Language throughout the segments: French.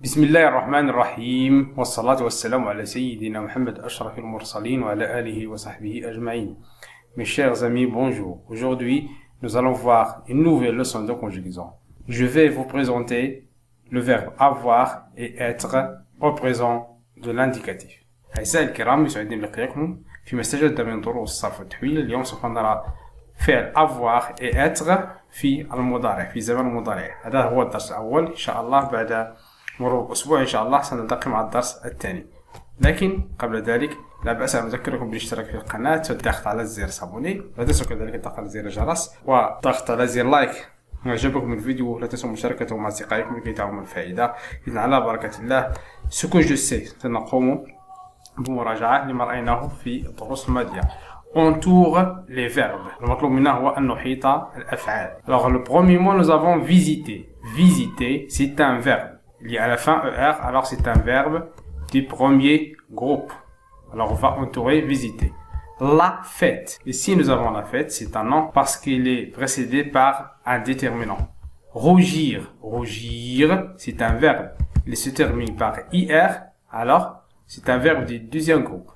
بسم الله الرحمن الرحيم والصلاة والسلام على سيدنا Mohammed أشرف المرسلين وعلى آله وصحبه أجمعين. Mes chers amis, bonjour. Aujourd'hui, nous allons voir une nouvelle leçon de conjugaison. Je vais vous présenter le verbe avoir et être au présent de l'indicatif. أعزائي الكرام، يسعدني بلقائكم فيما استجد من دروس الصرف والتحويل. اليوم سوف نرى فعل avoir et être في المضارع، في زمن المضارع. هذا هو الدرس الأول. إن شاء الله بعد مرور أسبوع إن شاء الله سنلتقي مع الدرس الثاني. لكن قبل ذلك لا بأس أن أذكركم بالاشتراك في القناة والضغط على زر صابوني، لا تنسوا كذلك الضغط على زر الجرس والضغط على زر لايك إن أعجبكم الفيديو. لا تنسوا مشاركته مع أصدقائكم لكي تعموا الفائدة. إذن على بركة الله سكو جو سي سنقوم بمراجعة لما رأيناه في الدروس الماضية. Entoure les verbes. المطلوب منا هو أن نحيط الأفعال. Alors le premier mot nous avons visiter. Visiter, c'est un verbe. Il y a à la fin ER, alors c'est un verbe du premier groupe. Alors on va entourer visiter. La fête. Ici nous avons la fête, c'est un nom parce qu'il est précédé par un déterminant. Rougir. Rougir, c'est un verbe. Il se termine par IR, alors c'est un verbe du deuxième groupe.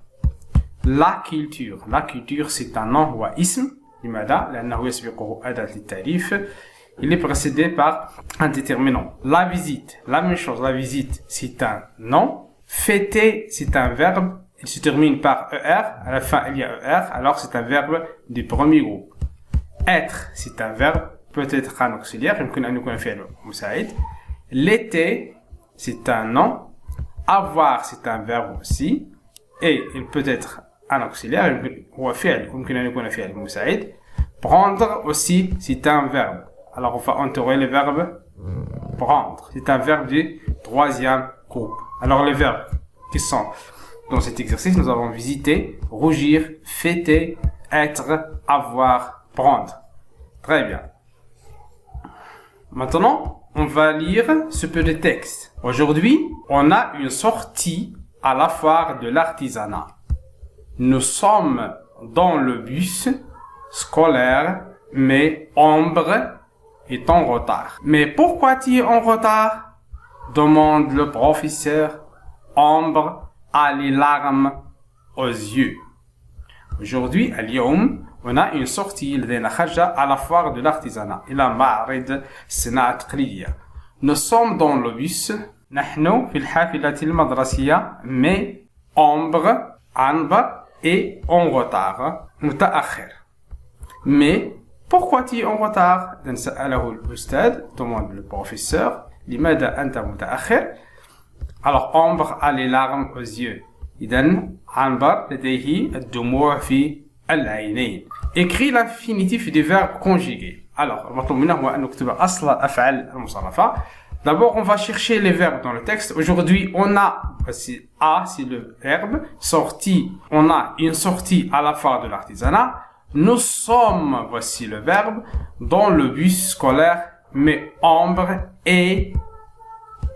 La culture. La culture, c'est un nom ou ism. لماذا؟ لأنه يسبقه أداة للتعريف. Il est précédé par un déterminant. La visite, la même chose. La visite, c'est un nom. Fêter, c'est un verbe. Il se termine par ER. À la fin, il y a ER. Alors, c'est un verbe du premier groupe. Être, c'est un verbe. Peut-être un auxiliaire. يمكن أن يكون فعل مساعد. L'été, c'est un nom. Avoir, c'est un verbe aussi. Et il peut être un auxiliaire. هو فعل. يمكن أن يكون فعل مساعد. Prendre aussi, c'est un verbe. Alors, on va entourer le verbe prendre. C'est un verbe du troisième groupe. Alors, les verbes qui sont dans cet exercice, nous avons visiter, rougir, fêter, être, avoir, prendre. Très bien. Maintenant, on va lire ce petit texte. Aujourd'hui, on a une sortie à la foire de l'artisanat. Nous sommes dans le bus scolaire, mais Ambre est en retard. Mais pourquoi tu es en retard? Demande le professeur. Ambre a les larmes aux yeux. Aujourd'hui, اليوم, on a une sortie لدينا خرجة à la foire de l'artisanat. إلى معرض الصناعة التقليدية. Nous sommes dans le bus. نحن في الحافلة المدرسية. Mais Ambre est en retard. متأخر. Mais pourquoi tu es en retard؟ إذن سأله الأستاذ. demande le professeur. لماذا أنت متأخر؟ Alors Ambre a les larmes aux yeux. إذن عنبر لديه الدموع في العينين. Écris l'infinitif du verbe conjugué. Alors المطلوب منا هو أن نكتب أصل الأفعال المصرفة. D'abord, on va chercher les verbes dans le texte. Aujourd'hui, on a, voici A, c'est le verbe. Sortie, on a une sortie à la foire de l'artisanat. Nous sommes, voici le verbe, dans le bus scolaire, mais Ambre est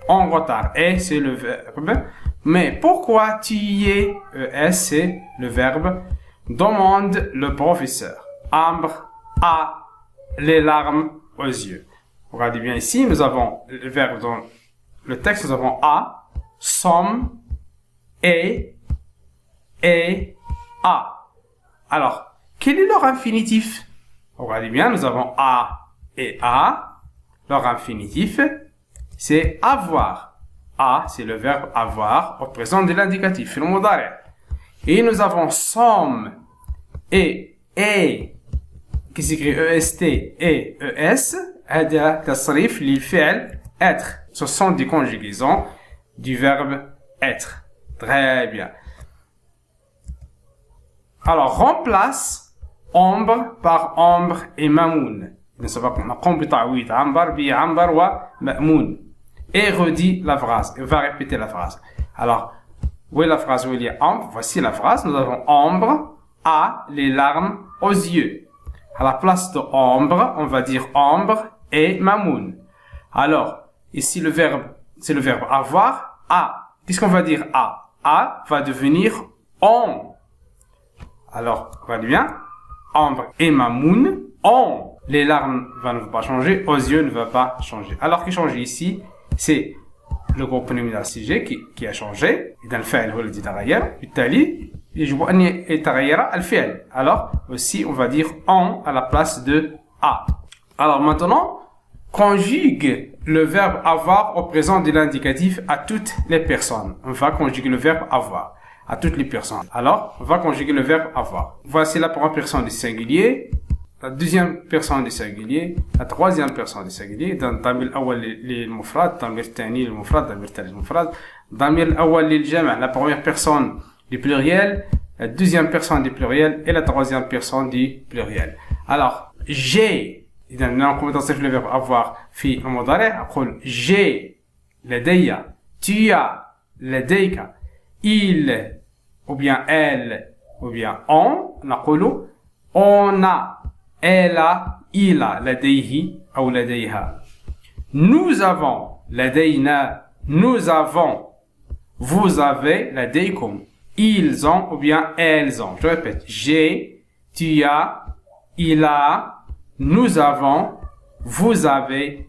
en retard. Et c'est le verbe. Mais pourquoi tu y es? ES, c'est le verbe. Demande le professeur. Ambre a les larmes aux yeux. Regardez bien ici, nous avons le verbe dans le texte, nous avons a, sommes, et a. Alors, quel est leur infinitif? Regardez bien, nous avons a et a. Leur infinitif, c'est avoir. A, c'est le verbe avoir au présent de l'indicatif, le mudari'. Et nous avons sommes et qui s'écrit EST et ES. هذا تصريف للفعل être. Ce sont des conjugaisons du verbe être. Très bien. Alors, remplace Ambre par Ambre et Mamoun. نقوم بتعويض عنبر بعنبر ومأمون. Et redit la phrase. Et va répéter la phrase. Alors, où est la phrase où il y a Ambre? Voici la phrase. Nous avons Ambre a les larmes aux yeux. À la place de Ambre, on va dire Ambre et Mamoun. Alors, ici le verbe, c'est le verbe avoir. A. Qu'est-ce qu'on va dire A? A va devenir on. Alors, regardez bien. Ambre et Mamoun ont. Les larmes ne vont pas changer. Aux yeux ne va pas changer. Alors, qui change ici, c'est le groupe nominal sujet qui a changé. إذا الفعل هو الذي تغير. بالتالي يجب أن يتغير الفعل. Alors aussi on va dire on à la place de a. Alors maintenant conjugue le verbe avoir au présent de l'indicatif à toutes les personnes. On va conjuguer le verbe avoir à toutes les personnes. Alors, on va conjuguer le verbe avoir. Voici la première personne du singulier, la deuxième personne du singulier, la troisième personne du singulier. ضمير الأول للمفرد، ضمير الثاني للمفرد، ضمير الثالث للمفرد. ضمير الأول للجمع، la première personne du pluriel, la deuxième personne du pluriel et la troisième personne du pluriel. Alors, j'ai إذا نقوم بتصريف le verbe avoir في المضارع. أقول j'ai لدي، tu as لديك، il ou bien elle ou bien on. نقول on a، elle a، il a لديه أو لديها. nous avons لدينا، nous avons، vous avez لديكم، ils ont ou bien elles ont. Je répète, j'ai, tu as, il a, nous avons, vous avez,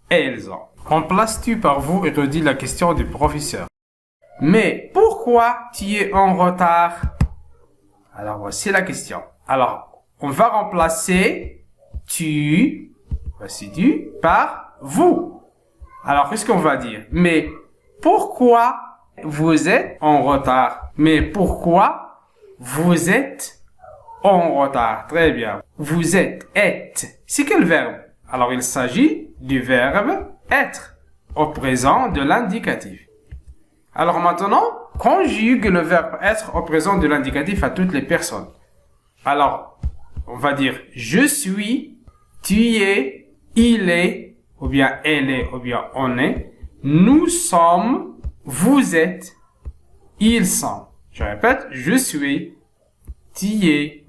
elles ont. Remplaces-tu par vous et redis la question du professeur. Mais pourquoi tu es en retard? Alors voici la question. Alors on va remplacer tu, voici tu, par vous. Alors qu'est-ce qu'on va dire? Mais pourquoi vous êtes en retard? Mais pourquoi vous êtes en retard? Très bien. Vous êtes, êtes. C'est quel verbe? Alors, il s'agit du verbe être au présent de l'indicatif. Alors maintenant, conjugue le verbe être au présent de l'indicatif à toutes les personnes. Alors, on va dire je suis, tu es, il est, ou bien elle est, ou bien on est, nous sommes, vous êtes, ils sont. Je répète, je suis, tu es,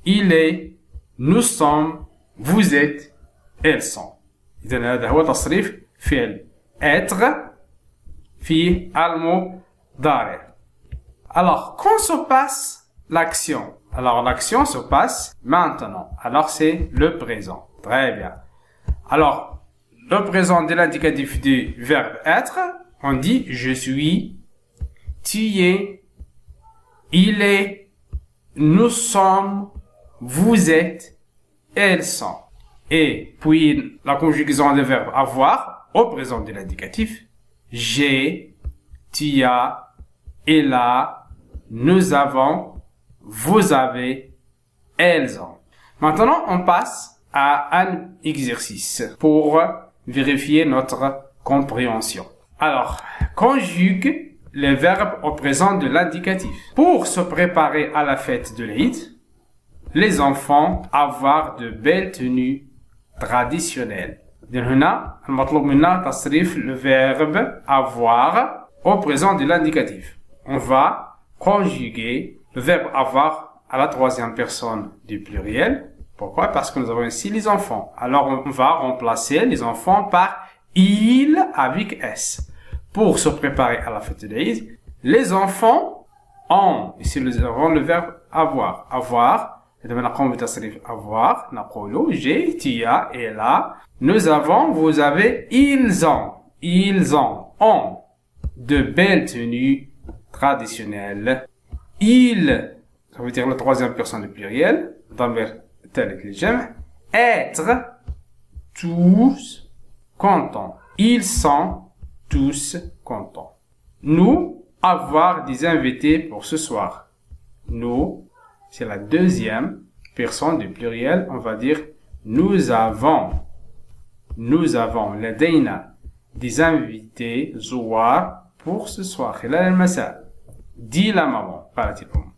il est, nous sommes, vous êtes, elles sont. إذن هذا هو تصريف فعل être في المضارع. Alors, quand se passe l'action? Alors, l'action se passe maintenant. Alors, c'est le présent. Très bien. Alors, le présent de l'indicatif du verbe être, on dit je suis, tu es, il est, nous sommes, vous êtes, elles sont. Et puis la conjugaison du verbe avoir au présent de l'indicatif, j'ai, tu as, il a, nous avons, vous avez, elles ont. Maintenant, on passe à un exercice pour vérifier notre compréhension. Alors, conjugue les verbes au présent de l'indicatif. Pour se préparer à la fête de l'Eid, les enfants avoir de belles tenues traditionnelles. هنا المطلوب منا تصريف le verbe avoir au présent de l'indicatif. On va conjuguer le verbe avoir à la troisième personne du pluriel. Pourquoi? Parce que nous avons ici les enfants. Alors on va remplacer les enfants par il avec s. Pour se préparer à la fête de l'Eid, les enfants ont, ici nous avons le verbe avoir. Avoir, إذا نقوم بتصريف avoir, نقول j'ai, tu as, elle a, nous avons, vous avez, ils ont de belles tenues traditionnelles. Il, ça veut dire la troisième personne du pluriel, ضمير الثالث للجمع, être, tous contents. Ils sont tous contents. Nous, avoir des invités pour ce soir. Nous, c'est la deuxième personne du pluriel, on va dire nous avons لدينا des invités زوار pour ce soir خلال المساء. Dit la maman, قالت الأم.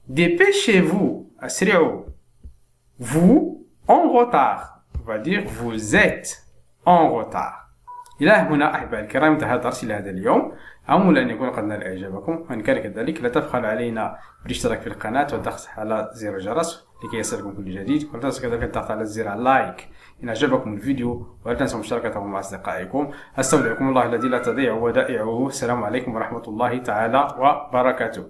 Dépêchez-vous, أسرعوا. Vous en retard, on va dire vous êtes en retard. إلى هنا أحبائي الكرام انتهى درسي لهذا اليوم. أمل أن يكون قد نال إعجابكم، وإن كان كذلك لا تبخلوا علينا بالاشتراك في القناة والضغط على زر الجرس لكي يصلكم كل جديد، ولا تنسوا كذلك الضغط على زر لايك إن أعجبكم الفيديو، ولا تنسوا مشاركته مع أصدقائكم. أستودعكم الله الذي لا تضيع ودائعه. السلام عليكم ورحمة الله تعالى وبركاته.